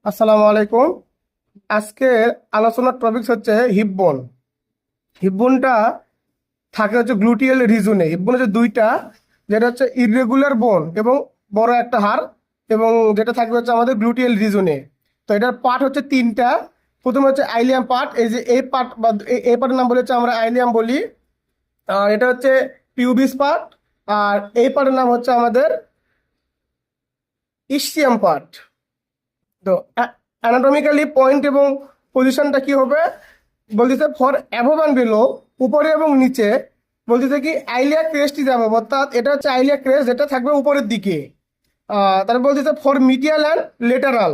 আসসালামু আলাইকুম। আজকে আলোচনার টপিক হচ্ছে হিপবোন। হিপবোনটা থাকে হচ্ছে গ্লুটিয়াল রিজনে। হিপবোন হচ্ছে দুইটা, যেটা হচ্ছে ইররেগুলার বোন এবং বড় একটা হাড়, এবং যেটা থাকবে হচ্ছে আমাদের গ্লুটিয়াল রিজনে। তো এটার পার্ট হচ্ছে তিনটা। প্রথমে হচ্ছে আইলিয়াম পার্ট, এই যে এই পার্ট বা এই পার্টের নাম বলে হচ্ছে আমরা আইলিয়াম বলি। আর এটা হচ্ছে পিউবিস পার্ট। আর এই পার্টের নাম হচ্ছে আমাদের ইসচিয়াম পার্ট। তো অ্যানাটমিক্যালি পয়েন্ট এবং পজিশনটা কি হবে বলতেছে, ফর অ্যাভোভ অ্যান্ড বিলো, উপরে এবং নিচে। বলতেছে কি আইলিয়া ক্রেস্টই যাবে, অর্থাৎ এটা হচ্ছে আইলিয়া ক্রেস্ট, যেটা থাকবে উপরের দিকে। তারপর বলতেছে ফর মিডিয়াল অ্যান্ড লেটারাল,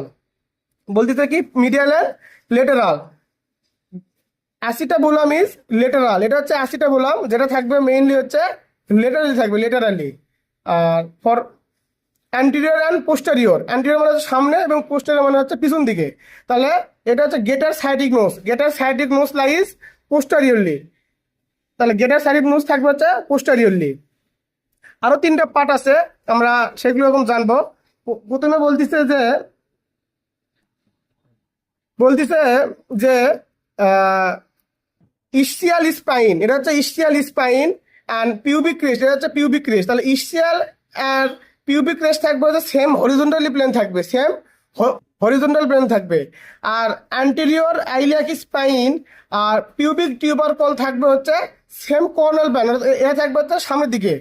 বলতেছে কি medial and lateral. Acetabulum is lateral, এটা হচ্ছে অ্যাসিটাবুলাম, যেটা থাকবে মেইনলি হচ্ছে লেটারালি থাকবে, লেটারালি। আর for anterior and posterior, anterior মানে হচ্ছে সামনে এবং পোস্টেরিয়র মানে হচ্ছে পিছন দিকে। তাহলে এটা হচ্ছে গেটার সাইডিক নোস, গেটার সাইডিক নোস লাইজ পোস্টেরিয়রলি। তাহলে গেটার সাইডিক নোস থাকবে হচ্ছে পোস্টেরিয়রলি। আরো তিনটা পার্ট আছে, আমরা সেগুলো এখন জানবো। প্রথমে বলতেছে যে ইসচিয়াল স্পাইন, এটা হচ্ছে ইসচিয়াল স্পাইন অ্যান্ড পিউবিক ক্রেস্ট, এটা হচ্ছে পিউবিক ক্রেস্ট। তাহলে ইসচিয়াল আর পিউবিক ক্রেস্ট থাকবে হচ্ছে সেম হরিজন্টালি প্লেন থাকবে, সেম হরিজন্টাল প্লেন থাকবে। আর অ্যান্টেরিয়র আইলিয়াক স্পাইন আর পিউবিক টিউবারকল থাকবে হচ্ছে সেম কর্নাল প্লেন, এটা থাকবে হচ্ছে সামনের দিকে।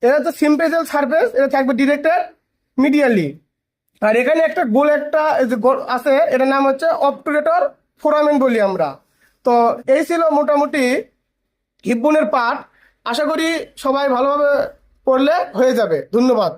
এটা হচ্ছে সিম্পেজাল সারফেস, এটা থাকবে ডিরেক্টেড মিডিয়ালি। আর এখানে একটা গোল একটা এই যে আছে, এটার নাম হচ্ছে অবটুরেটর ফোরামেন বলি আমরা। তো এই ছিল মোটামুটি হিপবোনের পার্ট। আশা করি সবাই ভালোভাবে পড়লে হয়ে যাবে। ধন্যবাদ।